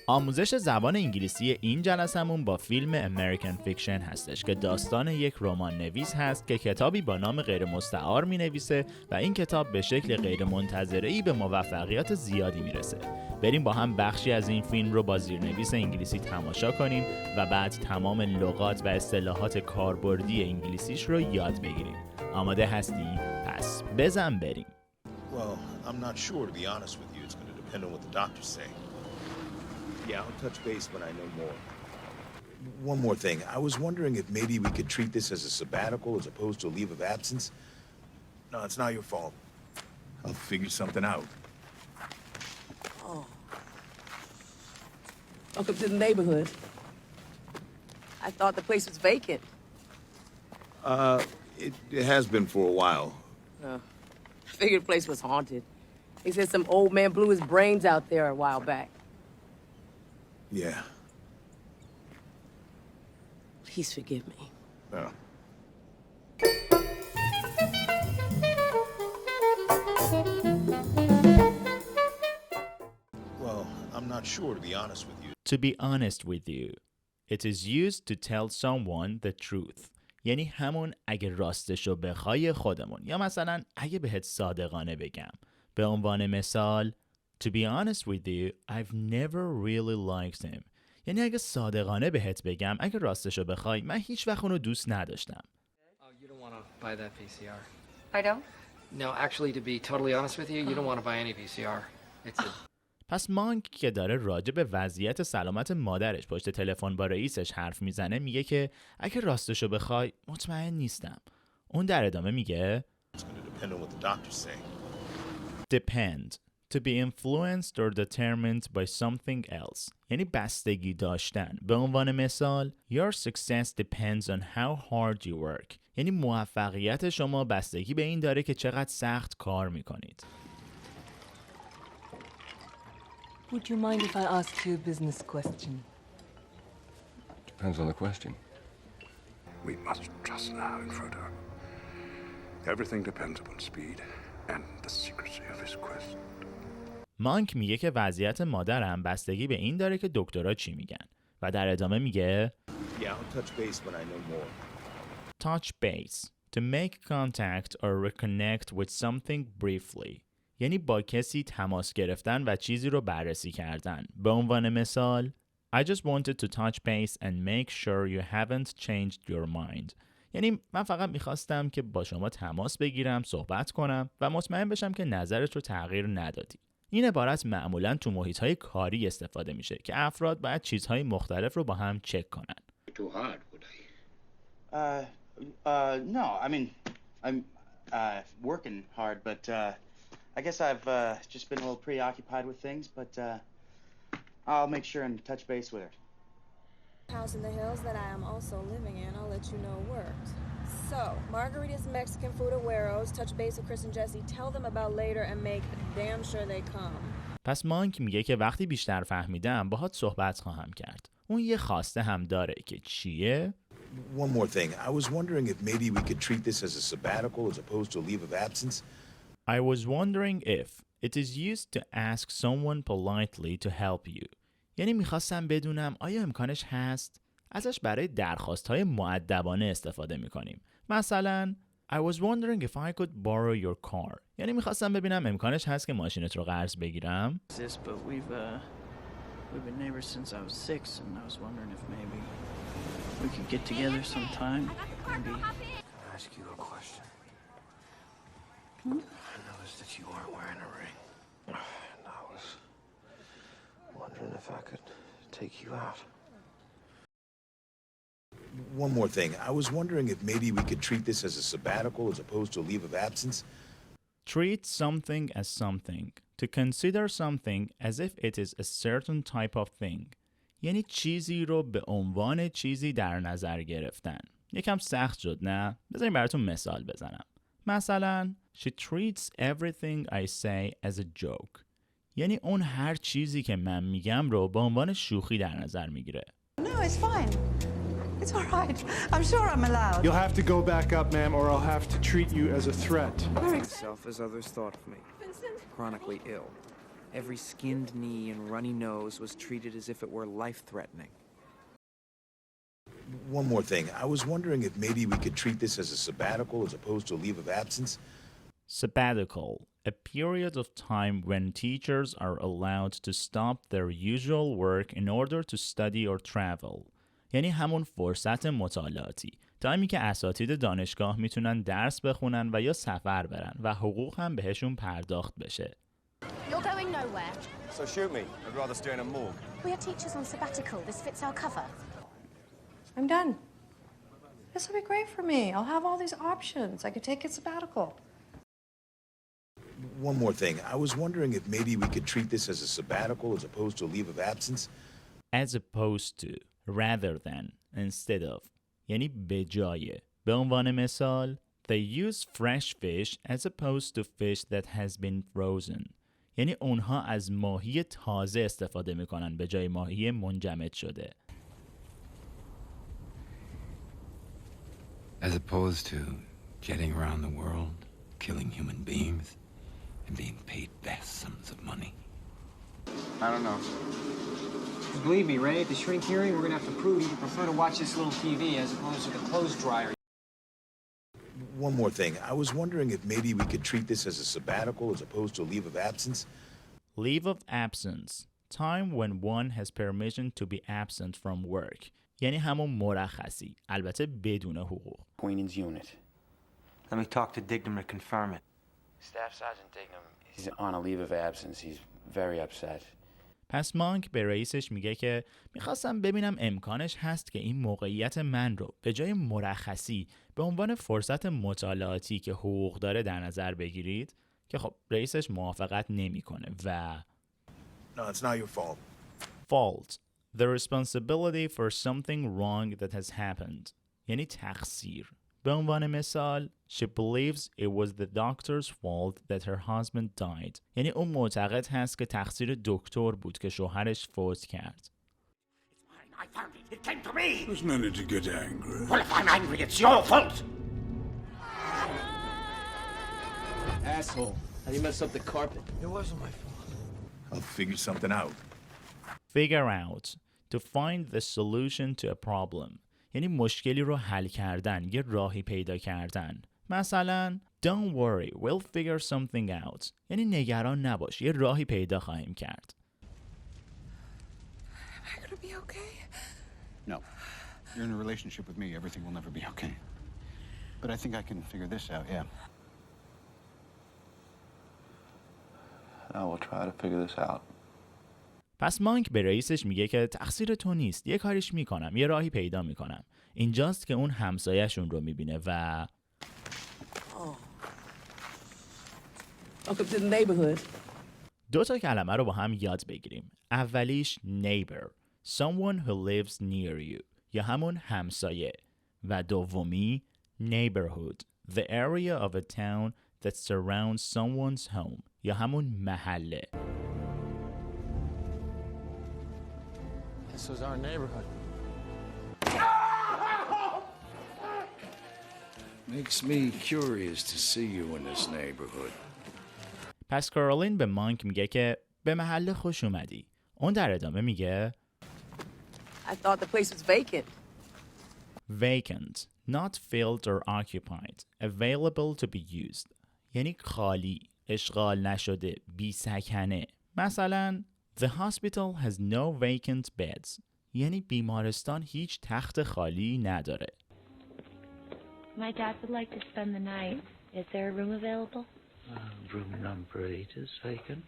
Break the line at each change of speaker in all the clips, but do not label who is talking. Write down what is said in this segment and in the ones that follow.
آموزش زبان انگلیسی این جلسمون با فیلم امریکن فیکشن هستش که داستان یک رمان نویس هست که کتابی با نام غیر مستعار می نویسه و این کتاب به شکل غیر منتظره‌ای به موفقیت زیادی میرسه. بریم با هم بخشی از این فیلم رو با زیرنویس انگلیسی تماشا کنیم و بعد تمام لغات و اصطلاحات کاربردی انگلیسیش رو یاد بگیریم. آماده هستی؟ پس بزن بریم.
Well, I'm not sure, to be honest with you. It's going to depend on what the doctors say. Yeah, I'll touch base when I know more. One more thing. I was wondering if maybe we could treat this as a sabbatical as opposed to a leave of absence. No, it's not your fault. I'll figure something out.
Oh. Welcome to the neighborhood. I thought the place was vacant.
It has been for a while.
I figured the place was haunted. They said some old man blew his brains out there a while back.
Yeah.
Please forgive me.
Well. Well, I'm not sure, to be honest with you.
To be honest with you, it is used to tell someone the truth. یعنی همون اگه راستشو بخوای خودمون، یا مثلا اگه بهت صادقانه بگم. به عنوان مثال To be honest with you, I've never really liked him. یعنی اگه صادقانه بهت بگم، اگه راستشو بخوای، من هیچ وقت اونو دوست نداشتم.
Oh, you don't want to buy that VCR.
I don't?
No, actually, to be totally honest with you, you don't want to buy any VCR. It's a...
پس مانک که داره راجع به وضعیت سلامت مادرش پشت تلفن با رئیسش حرف میزنه، میگه که اگه راستشو بخوای مطمئن نیستم. اون در ادامه میگه
It's going to depend on what the doctors say.
Depend. To be influenced or determined by something else. یعنی بستگی داشتن. به عنوان مثال Your success depends on how hard you work. یعنی موفقیت شما بستگی به این داره که چقدر سخت کار میکنید.
Would you mind if I asked you a business question?
Depends on the question.
We must trust now in Frodo. Everything depends upon speed and the secrecy of his quest.
مانک میگه که وضعیت مادرم بستگی به این داره که دکترها چی میگن و در ادامه میگه
Yeah, I'll touch base when I know more.
Touch base. To make contact or reconnect with something briefly. یعنی با کسی تماس گرفتن و چیزی رو بررسی کردن. به عنوان مثال I just wanted to touch base and make sure you haven't changed your mind. یعنی من فقط میخواستم که با شما تماس بگیرم، صحبت کنم و مطمئن بشم که نظرت رو تغییر ندادی. این عبارت معمولاً تو محیط‌های کاری استفاده میشه که افراد باید چیزهای مختلف رو با هم چک کنن.
Too hard, would I?
No. I mean, I'm working hard, but I guess I've just been a little preoccupied with things, but I'll make sure and touch base with her.
House in the hills that I am also living in, I'll let you know works. So, margaritas, Mexican food, Agueros, touch base with Chris and Jesse, tell them about later and make damn sure they come.
پس مانک میگه که وقتی بیشتر فهمیدم باهات صحبت خواهم کرد. اون یه خواسته هم داره که چیه؟
One more thing. I was wondering if maybe we could treat this as a sabbatical as opposed to a leave of absence.
I was wondering if it is used to ask someone politely to help you. یعنی میخواستم بدونم آیا امکانش هست؟ ازش برای درخواست‌های مؤدبانه استفاده میکنیم. مثلا I was wondering if I could borrow your car. یعنی میخواستم ببینم امکانش هست که ماشینت رو قرض بگیرم.
But we've been neighbors since I was 6 and I was wondering if maybe we could get together sometime. Maybe.
Can I ask you a question? I noticed that you aren't wearing a ring. And I was wondering if I could take you out.
One more thing. I was wondering if maybe we could treat this as a sabbatical as opposed to a leave of absence.
Treat something as something. To consider something as if it is a certain type of thing. یعنی چیزی رو به عنوان چیزی در نظر گرفتن. یکم سخت شد نه؟ بذاریم براتون مثال بزنم. مثلا She treats everything I say as a joke. یعنی اون هر چیزی که من میگم رو به عنوان شوخی در نظر میگیره.
No, it's fine. It's all right. I'm sure I'm allowed.
You'll have to go back up, ma'am, or I'll have to treat you as a threat.
Myself as others thought of me. Chronically ill.
Every skinned knee and runny nose was treated as if it were life-threatening.
One more thing. I was wondering if maybe we could treat this as a sabbatical as opposed to a leave of absence.
Sabbatical, a period of time when teachers are allowed to stop their usual work in order to study or travel. یعنی همون فرصت مطالعاتی، تایمی که اساتید دانشگاه میتونن درس بخونن و یا سفر برن و حقوق هم بهشون پرداخت بشه.
You're going nowhere.
So shoot me. I'd rather stay in a morgue.
We are teachers on sabbatical. This fits our cover.
I'm done. This will be great for me. I'll have all these options. I could take a sabbatical.
One more thing. I was wondering if maybe we could treat this as a sabbatical as opposed to a leave of absence.
As opposed to, rather than, instead of. یعنی به جای. به عنوان مثال, they use fresh fish as opposed to fish that has been frozen. یعنی اونها از ماهی تازه استفاده میکنن به جای ماهی منجمد شده.
As opposed to jetting around the world, killing human beings, and being paid vast sums of money.
I don't know.
Believe me, Ray, at the shrink hearing, we're gonna have to prove you prefer to watch this little TV as opposed to the clothes dryer.
One more thing. I was wondering if maybe we could treat this as a sabbatical as opposed to a leave of absence.
Leave of absence. Time when one has permission to be absent from work. یعنی همون مرخصی. البته بدون حقوق.
Queen's unit. Let me talk to Dignam to confirm it. Staff Sergeant Dignam, he's on a leave of absence. He's very upset.
پس مانک به رئیسش میگه که میخواستم ببینم امکانش هست که این موقعیت من رو به جای مرخصی به عنوان فرصت مطالعاتی که حقوق داره در نظر بگیرید، که خب رئیسش موافقت نمیکنه و
No, it's not your fault.
Fault. The responsibility for something wrong that has happened. یعنی تقصیر. به عنوان مثال, she believes it was the doctor's fault that her husband died. یعنی اون معتقد هست که تقصیر دکتر بود که شوهرش فوت کرد.
I found it. It came to me.
There's no need to get angry.
Well, if I'm angry, it's your fault.
Asshole. How you mess up the carpet?
It wasn't my fault.
I'll figure something out.
Figure out. To find the solution to a problem. یعنی مشکلی رو حل کردن، یه راهی پیدا کردن. مثلا Don't worry, we'll figure something out. یعنی نگران نباش، یه راهی پیدا خواهیم کرد.
Am I gonna be okay?
No. You're in a relationship with me. Everything will never be okay. But I think I can figure this out, yeah.
I will try to figure this out.
پس مانک به رئیسش میگه که تقصیر تو نیست، یه کاریش میکنم، یه راهی پیدا میکنم. اینجاست که اون همسایه‌شون رو میبینه و
Welcome to the neighborhood.
دو تا کلمه رو با هم یاد بگیریم. اولیش neighbor, someone who lives near you, یا همون همسایه. و دومی neighborhood, the area of a town that surrounds someone's home, یا همون محله.
This was our neighborhood.
Makes me curious to see you in this neighborhood.
پس کارولین به مانک میگه که به محله خوش اومدی. اون در ادامه میگه
I thought the place was vacant.
Vacant, not filled or occupied, available to be used. یعنی خالی، اشغال نشده، بی سکنه. مثلا The hospital has no vacant beds. یعنی بیمارستان هیچ تخت خالی نداره.
My dad would like to spend the night. Is there a room available?
Room number 8 is vacant.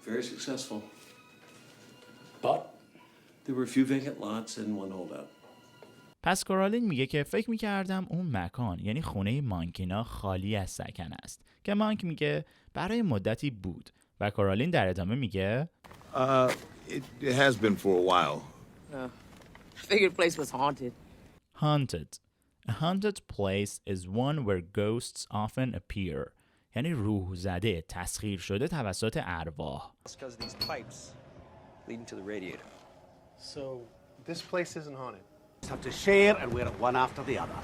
Very successful. But there were a few vacant lots and one holdout.
پس کارولین میگه که فکر میکردم اون مکان، یعنی خونه مانکینا، خالی از سکن است. که مانک میگه برای مدتی بود. و کارولین در ادامه میگه
It has been for a while.
I figured the place was haunted.
Haunted. A haunted place is one where ghosts often appear. یعنی روح زده، تسخیر شده توسط ارواح.
It's because of these pipes leading to the radiator.
So, this place isn't haunted?
Have to share and wear it one after the other.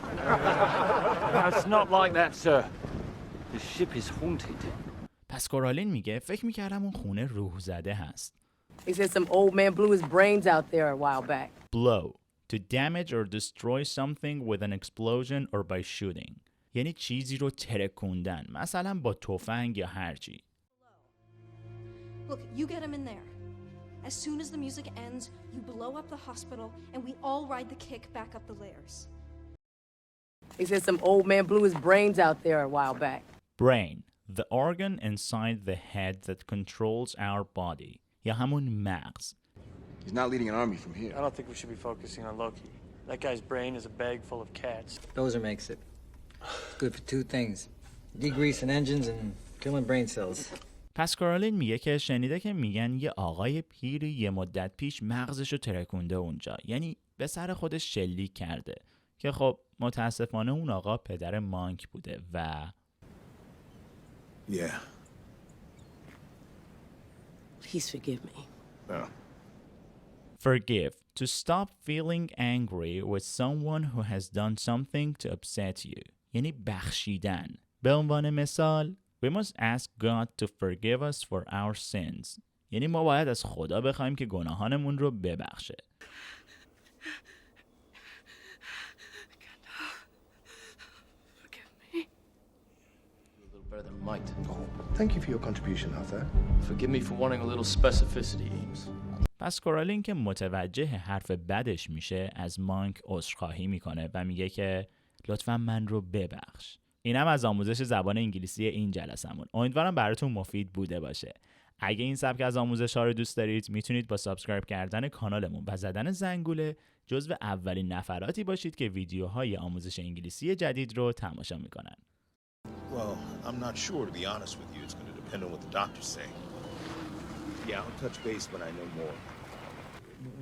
It's not like that, sir. The ship is haunted.
پس کورالین میگه فکر میکردم اون خونه روح زده هست.
He said some old man blew his brains out there a while back.
Blow. To damage or destroy something with an explosion or by shooting. یعنی چیزی رو ترکوندن. مثلا با تفنگ یا هرچی.
Look, you get him in there. As soon as the music ends, you blow up the hospital and we all ride the kick back up the layers.
He said some old man blew his brains out there a while back.
Brain. The organ inside the head that controls our body. یا همون مغز.
He's not leading an army from here.
I don't think we should be focusing on Loki. That guy's brain is a bag full of cats.
Dozer makes it. It's good for two things. Degreasing engines and killing brain cells.
پس کارولین میگه که شنیده که میگن یه آقای پیری یه مدت پیش مغزشو ترکونده اونجا. یعنی به سر خودش شلیک کرده. که خب متاسفانه اون آقا پدر مانک بوده و
Yeah.
Please forgive me.
No.
Forgive. To stop feeling angry with someone who has done something to upset you. یعنی بخشیدن. به عنوان مثال We must ask God to forgive us for our sins. یعنی ما باید از خدا بخوایم که گناهانمون رو ببخشه.
Better than might.
Thank you for your contribution, Arthur.
Forgive me for wanting a little specificity, Ames.
پس کورالین که متوجه حرف بدش میشه از مانک عذرخواهی میکنه و میگه که لطفا من رو ببخش. اینم از آموزش زبان انگلیسی این جلسمون. امیدوارم براتون مفید بوده باشه. اگه این سبک از آموزش ها رو دوست دارید میتونید با سابسکرایب کردن کانالمون و زدن زنگوله جزو اولین نفراتی باشید که ویدیوهای آموزش انگلیسی جدید رو تماشا میکنن.
Well, I'm not sure, to be honest with you. It's going to depend on what the doctors say. Yeah, I'll touch base when I know more.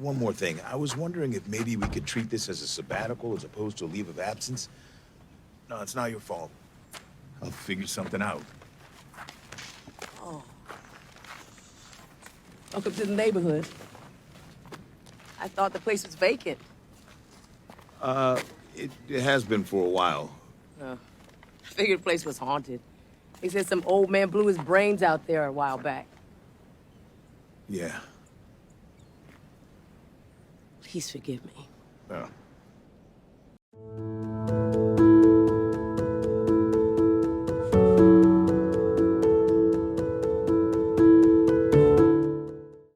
One more thing. I was wondering if maybe we could treat this as a sabbatical as opposed to a leave of absence. No, it's not your fault. I'll figure something out.
Oh. Welcome to the neighborhood. I thought the place was vacant.
It has been for a while.
I figured the place was haunted. He said some old man blew his brains out there a while back.
Yeah.
Please forgive me.
No.